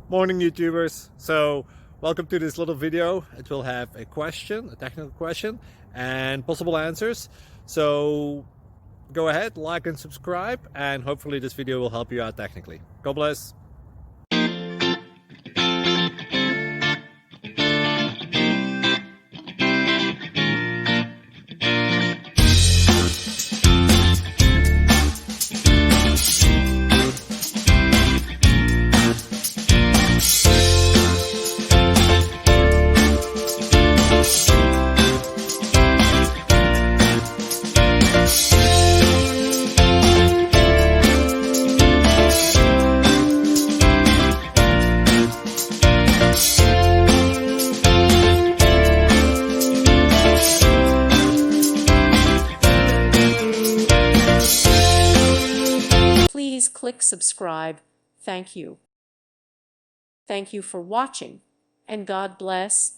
Morning YouTubers. So welcome to this little video. It will have a question, a technical question, and possible answers. So go ahead, like and subscribe, and hopefully this video will help you out technically. God bless. Please click subscribe. Thank you. Thank you for watching, and God bless.